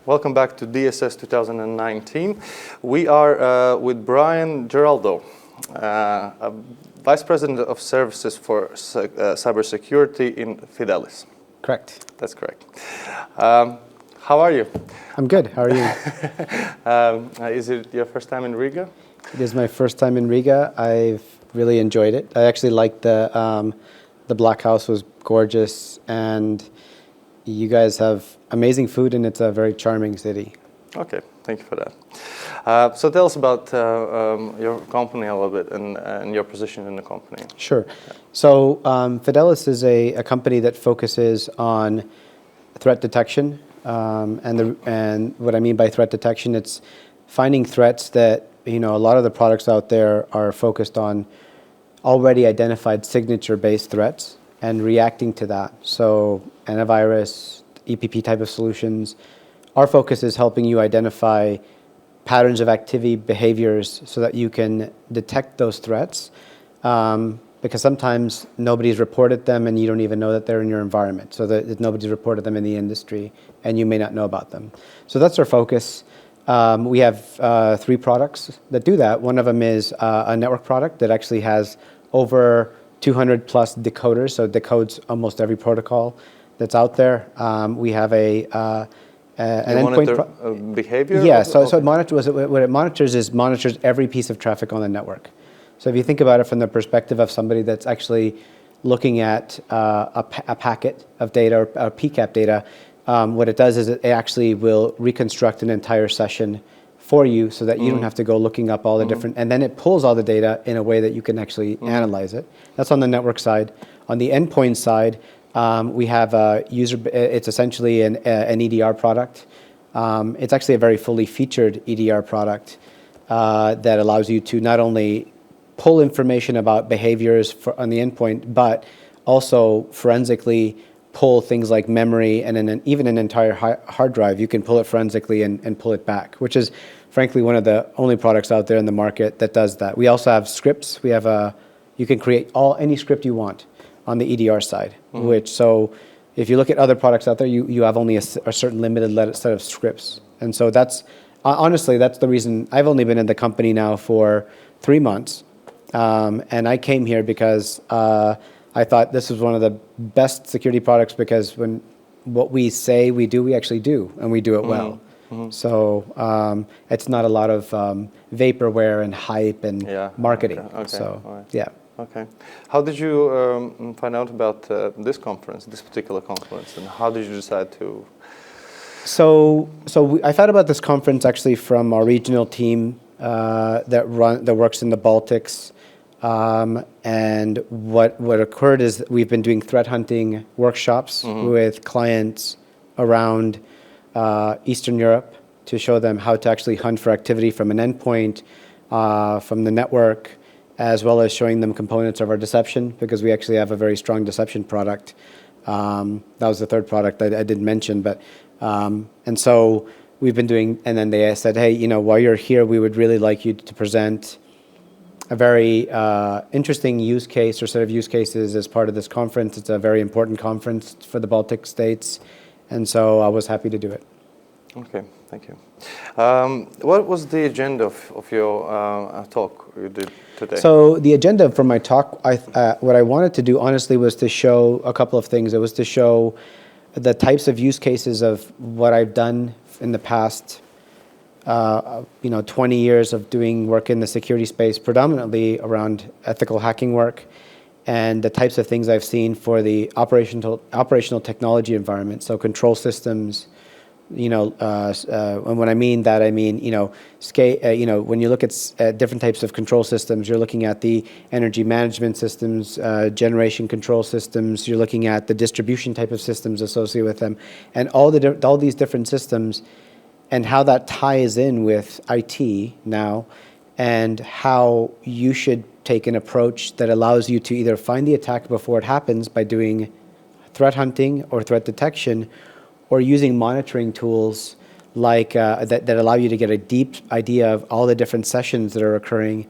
Welcome back to DSS 2019. We are with Bryan Geraldo, Vice President of Services for Cybersecurity in Fidelis. Correct. That's correct. How are you? I'm good. How are you? Is it your first time in Riga? It is my first time in Riga. I've really enjoyed it. I actually liked the Black House was gorgeous, and you guys have amazing food, and it's a very charming city. Okay, thank you for that. So tell us about your company a little bit and your position in the company. Sure. So Fidelis is a company that focuses on threat detection, and what I mean by threat detection, it's finding threats that, a lot of the products out there are focused on already identified signature-based threats and reacting to that. So antivirus, EPP type of solutions. Our focus is helping you identify patterns of activity, behaviors, so that you can detect those threats, because sometimes nobody's reported them and you don't even know that they're in your environment. So that nobody's reported them in the industry and you may not know about them. So that's our focus. We have 3 products that do that. One of them is a network product that actually has over 200 plus decoders, so it decodes almost every protocol that's out there. We have an endpoint behavior. Yeah, so it monitors. What it monitors every piece of traffic on the network. So if you think about it from the perspective of somebody that's actually looking at a packet of data or PCAP data, what it does is it actually will reconstruct an entire session for you, so that you don't have to go looking up all the different, and then it pulls all the data in a way that you can actually analyze it. That's on the network side. On the endpoint side, we have a user. It's essentially an EDR product. It's actually a very fully featured EDR product that allows you to not only pull information about behaviors on the endpoint, but also forensically pull things like memory and even an entire hard drive. You can pull it forensically and pull it back, which is frankly one of the only products out there in the market that does that. We also have scripts. We have you can create any script you want on the EDR side, so if you look at other products out there, you have only a certain limited set of scripts. And so that's, honestly, that's the reason. I've only been in the company now for 3 months, and I came here because I thought this was one of the best security products, because when what we say we do, we actually do, and we do it well. So it's not a lot of vaporware and hype and marketing. Okay. So right. yeah. Okay. How did you find out about this particular conference, and how did you decide to? So I found about this conference actually from our regional team that works in the Baltics. And what occurred is we've been doing threat hunting workshops with clients around Eastern Europe to show them how to actually hunt for activity from an endpoint, from the network, as well as showing them components of our deception, because we actually have a very strong deception product. That was the third product I didn't mention, but and so we've been doing. And then they said, hey, while you're here, we would really like you to present a very interesting use case or set of use cases as part of this conference. It's a very important conference for the Baltic states, and so I was happy to do it. Okay, thank you. What was the agenda of your talk you did today? So the agenda for my talk, what I wanted to do honestly was to show a couple of things. It was to show the types of use cases of what I've done in the past 20 years of doing work in the security space, predominantly around ethical hacking work, and the types of things I've seen for the operational technology environment. So control systems, and when I mean that, I mean, scale. When you look at different types of control systems, you're looking at the energy management systems, generation control systems. You're looking at the distribution type of systems associated with them, and all these different systems, and how that ties in with IT now, and how you should take an approach that allows you to either find the attack before it happens by doing threat hunting or threat detection, or using monitoring tools like that allow you to get a deep idea of all the different sessions that are occurring,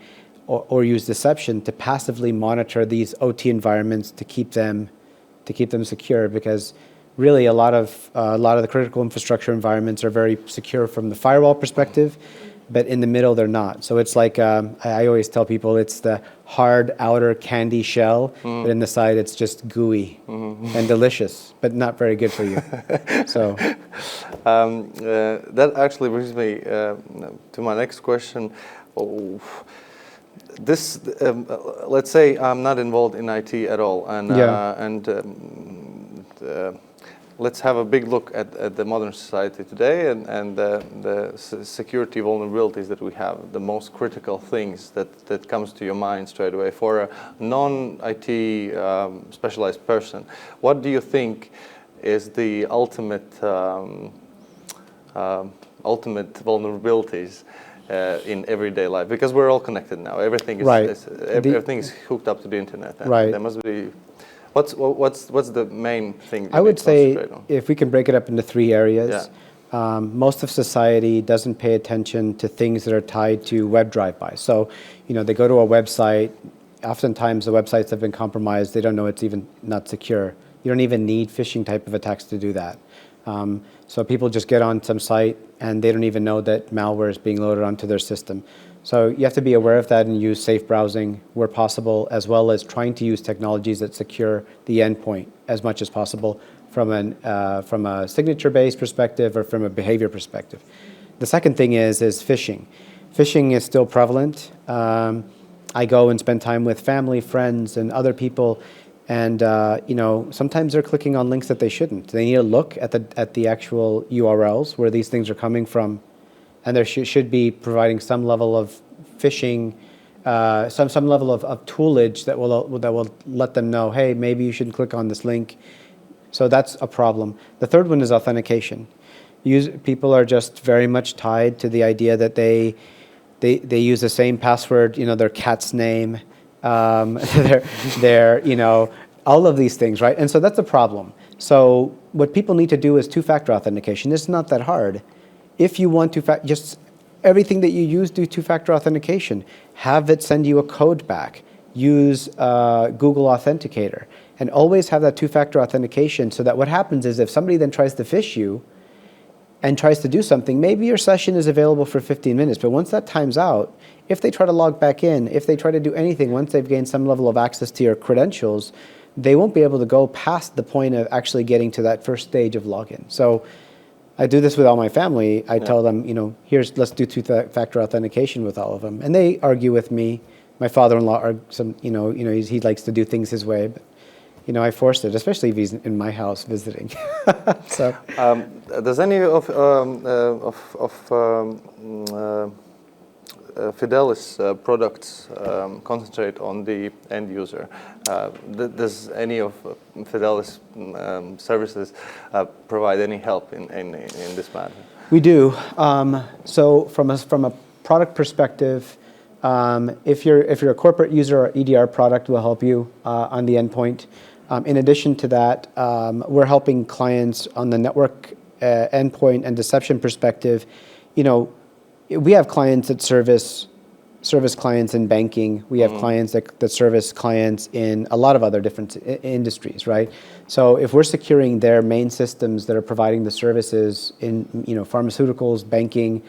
or use deception to passively monitor these OT environments to keep them secure, because really a lot of the critical infrastructure environments are very secure from the firewall perspective, but in the middle they're not. So it's like I always tell people it's the hard outer candy shell, but in the side it's just gooey and delicious, but not very good for you. So that actually brings me to my next question. Oh, this, let's say I'm not involved in IT at all, and let's have a big look at the modern society today and the security vulnerabilities that we have, the most critical things that comes to your mind straight away for a non-IT specialized person. What do you think is the ultimate vulnerabilities in everyday life? Because we're all connected now. Everything is, right. Everything is hooked up to the internet. And right. there must be. What's the main thing? I would say if we can break it up into 3 areas, most of society doesn't pay attention to things that are tied to web drive-bys. So, they go to a website. Oftentimes, the websites have been compromised. They don't know it's even not secure. You don't even need phishing type of attacks to do that. So people just get on some site and they don't even know that malware is being loaded onto their system. So you have to be aware of that and use safe browsing where possible, as well as trying to use technologies that secure the endpoint as much as possible from a signature-based perspective or from a behavior perspective. The second thing is phishing. Phishing is still prevalent. I go and spend time with family, friends, and other people, and sometimes they're clicking on links that they shouldn't. They need to look at the actual URLs where these things are coming from. And there should be providing some level of phishing, some level of toolage that will let them know, hey, maybe you shouldn't click on this link. So that's a problem. The third one is authentication. People are just very much tied to the idea that they use the same password, their cat's name, their all of these things, right? And so that's a problem. So what people need to do is two-factor authentication. It's not that hard. If you want just everything that you use, do two-factor authentication. Have it send you a code back. Use Google Authenticator. And always have that two-factor authentication so that what happens is if somebody then tries to phish you and tries to do something, maybe your session is available for 15 minutes, but once that time's out, if they try to log back in, if they try to do anything, once they've gained some level of access to your credentials, they won't be able to go past the point of actually getting to that first stage of login. So I do this with all my family. I tell them, let's do two-factor authentication with all of them. And they argue with me. My father-in-law, he likes to do things his way, but I forced it, especially if he's in my house visiting. So, does any of Fidelis products concentrate on the end user? Does any of Fidelis services provide any help in this matter? We do. So from a product perspective, if you're a corporate user, our EDR product will help you on the endpoint. In addition to that, we're helping clients on the network endpoint and deception perspective. We have clients that service clients in banking. We have clients that service clients in a lot of other different industries, right? So if we're securing their main systems that are providing the services in pharmaceuticals, banking,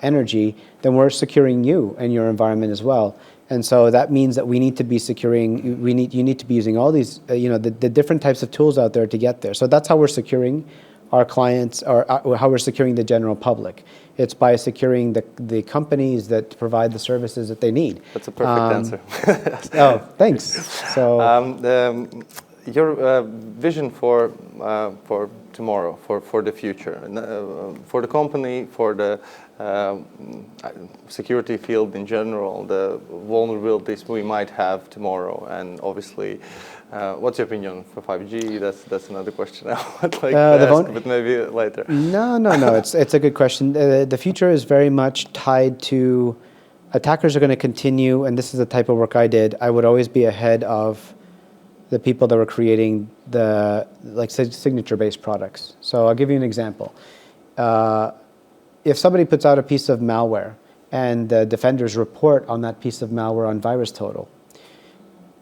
energy, then we're securing you and your environment as well. And so that means that we need to be securing. You need to be using all these the different types of tools out there to get there. So that's how we're securing our clients, or how we're securing the general public. It's by securing the companies that provide the services that they need. That's a perfect answer. Oh, thanks. So your vision for tomorrow, for the future, for the company, for the security field in general, the vulnerabilities we might have tomorrow, and obviously, what's your opinion for 5G? That's another question I would like to ask, but maybe later. No. It's a good question. The future is very much tied to attackers are going to continue, and this is the type of work I did. I would always be ahead of the people that were creating the signature-based products. So I'll give you an example. If somebody puts out a piece of malware and the defenders report on that piece of malware on VirusTotal,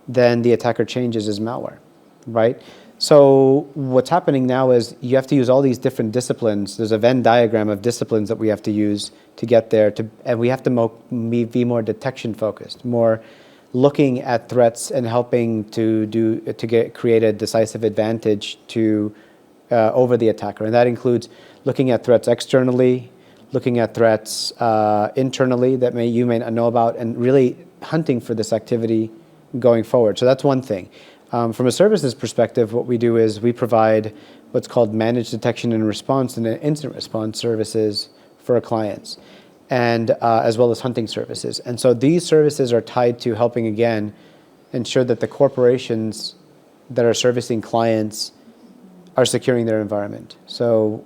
then the attacker changes his malware, right? So what's happening now is you have to use all these different disciplines. There's a Venn diagram of disciplines that we have to use to get there, and we have to be more detection focused, more looking at threats and helping to create a decisive advantage over the attacker. And that includes looking at threats externally, looking at threats internally that you may not know about, and really hunting for this activity going forward. So that's one thing. From a services perspective, what we do is we provide what's called managed detection and response and incident response services for our clients, and as well as hunting services. And so these services are tied to helping, again, ensure that the corporations that are servicing clients are securing their environment. So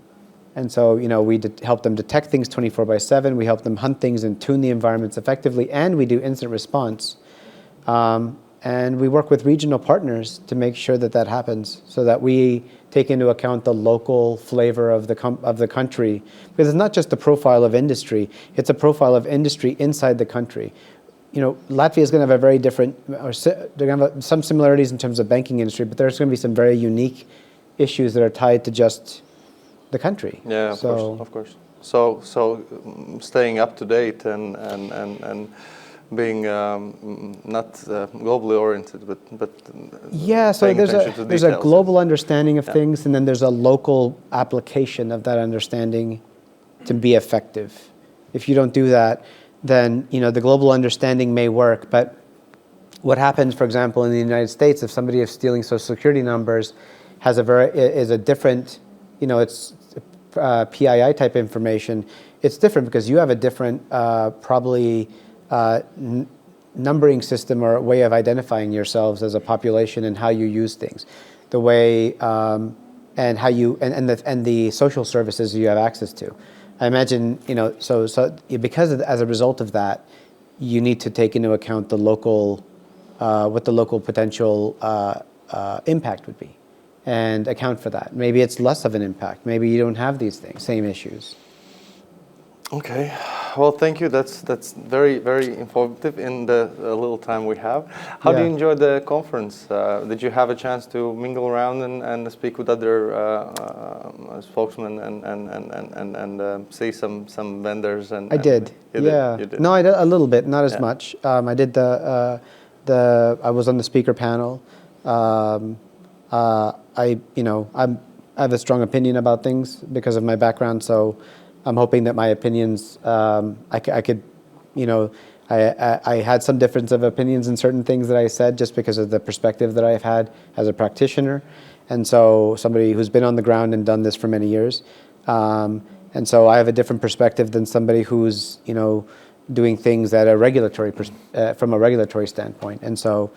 we help them detect things 24/7. We help them hunt things and tune the environments effectively, and we do incident response. And we work with regional partners to make sure that happens, so that we take into account the local flavor of the country. Because it's not just a profile of industry, it's a profile of industry inside the country. Latvia is going to have a very different, they're going to have some similarities in terms of banking industry, but there's going to be some very unique issues that are tied to just the country. Yeah, of course. So staying up to date and being not globally oriented, but yeah. So there's a global understanding of things, and then there's a local application of that understanding to be effective. If you don't do that, then the global understanding may work, but what happens, for example, in the United States, if somebody is stealing Social Security numbers, is a different, it's PII type information. It's different because you have a different probably numbering system or way of identifying yourselves as a population and how you use things, the way and how you and the social services you have access to. I imagine so because as a result of that, you need to take into account the local what the local potential impact would be, and account for that. Maybe it's less of an impact. Maybe you don't have these same issues. Okay, well, thank you. That's very, very informative in the little time we have. How do you enjoy the conference? Did you have a chance to mingle around and speak with other spokesmen and see some vendors? I did. You did. No, I did a little bit, not as much. I did I was on the speaker panel. I have a strong opinion about things because of my background, so I'm hoping that my opinions, I had some difference of opinions in certain things that I said just because of the perspective that I've had as a practitioner, and so somebody who's been on the ground and done this for many years, and so I have a different perspective than somebody who's doing things at from a regulatory standpoint, and so.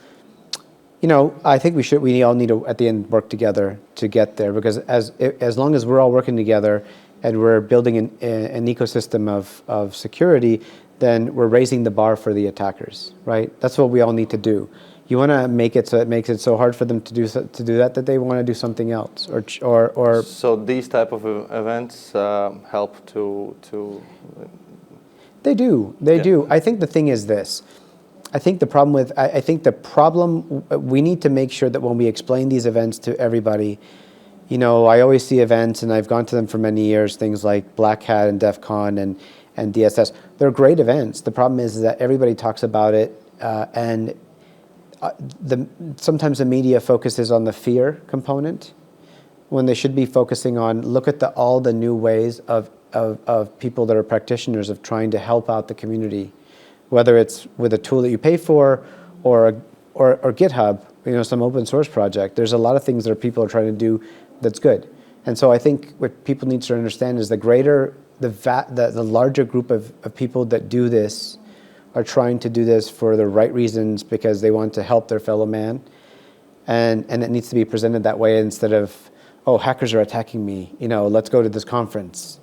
I think we all need to, at the end, work together to get there, because as long as we're all working together and we're building an ecosystem of security, then we're raising the bar for the attackers, right? That's what we all need to do. You want to make it so it makes it so hard for them to do that they want to do something else, or. So these type of events help to. They do. They do. I think the thing is this. I think the problem we need to make sure that when we explain these events to everybody, I always see events, and I've gone to them for many years, things like Black Hat and DEF CON and DSS. They're great events. The problem is that everybody talks about it, and sometimes the media focuses on the fear component when they should be focusing on look at all the new ways of people that are practitioners of trying to help out the community. Whether it's with a tool that you pay for or GitHub, some open source project. There's a lot of things that people are trying to do that's good. And so I think what people need to understand is the larger group of people that do this are trying to do this for the right reasons because they want to help their fellow man. And it needs to be presented that way instead of, oh, hackers are attacking me, let's go to this conference,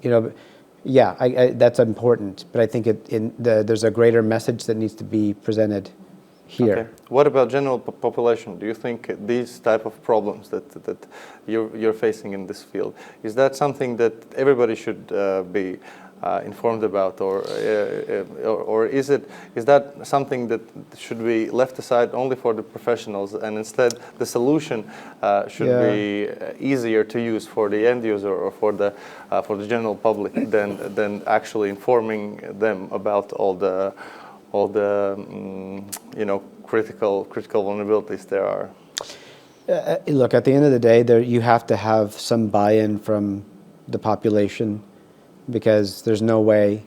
Yeah, that's important, but I think there's a greater message that needs to be presented here. Okay. What about general population? Do you think these type of problems that you're facing in this field, is that something that everybody should be informed about, or is that something that should be left aside only for the professionals, and instead the solution should be easier to use for the end user or for the general public than actually informing them about all the critical vulnerabilities there are? Look, at the end of the day, you have to have some buy-in from the population, because there's no way,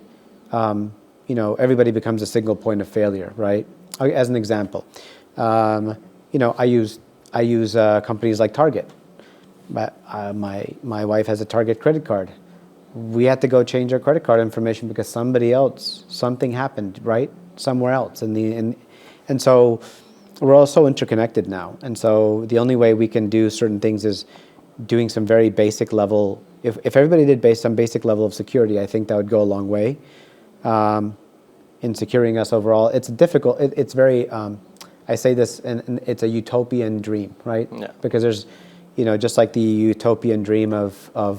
everybody becomes a single point of failure, right? As an example, I use companies like Target. But my wife has a Target credit card. We had to go change our credit card information because something happened, right, somewhere else, and so we're all so interconnected now, and so the only way we can do certain things is doing some very basic level. If everybody did some basic level of security, I think that would go a long way in securing us overall. It's difficult. It's very. I say this, and it's a utopian dream, right? Yeah. Because there's, just like the utopian dream of a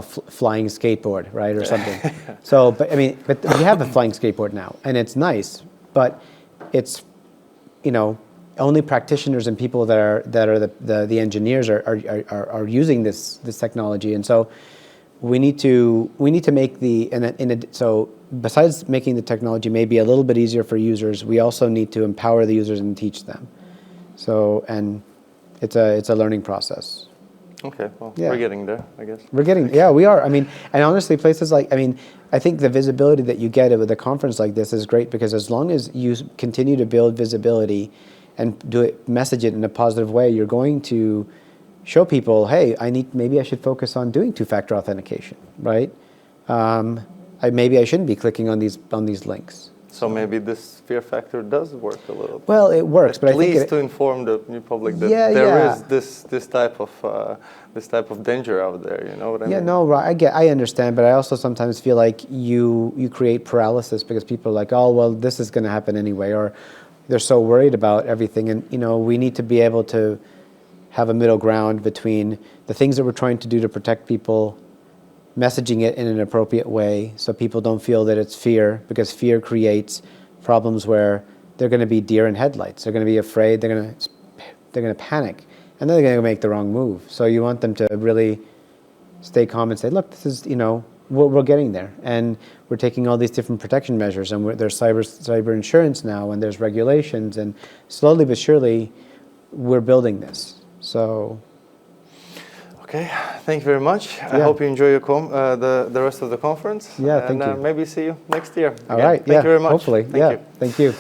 flying skateboard, right, or something. So, but we have a flying skateboard now, and it's nice, but it's, only practitioners and people that are the engineers are using this technology, and so we need to make so besides making the technology maybe a little bit easier for users, we also need to empower the users and teach them. So, and it's a learning process. Okay, well, we're getting there, I guess. We are. And honestly, places like, I think the visibility that you get with a conference like this is great, because as long as you continue to build visibility and message it in a positive way, you're going to show people, hey, maybe I should focus on doing two-factor authentication, right? Maybe I shouldn't be clicking on these links. So maybe this fear factor does work a little bit. Well, it works, but I think at least to inform the new public that there is this type of danger out there. You know what I mean? Yeah, no, right. I understand, but I also sometimes feel like you create paralysis, because people are like, oh, well, this is going to happen anyway, or they're so worried about everything, and we need to be able to have a middle ground between the things that we're trying to do to protect people, messaging it in an appropriate way so people don't feel that it's fear, because fear creates problems where they're going to be deer in headlights. They're going to be afraid. They're going to panic, and then they're going to make the wrong move. So you want them to really stay calm and say, look, this is, we're getting there, and we're taking all these different protection measures, and there's cyber insurance now, and there's regulations, and slowly but surely we're building this. So. Okay, thank you very much. I hope you enjoy your the rest of the conference. Yeah, thank you. And maybe see you next year. All right. Thank you very much. Hopefully. Thank you. Thank you.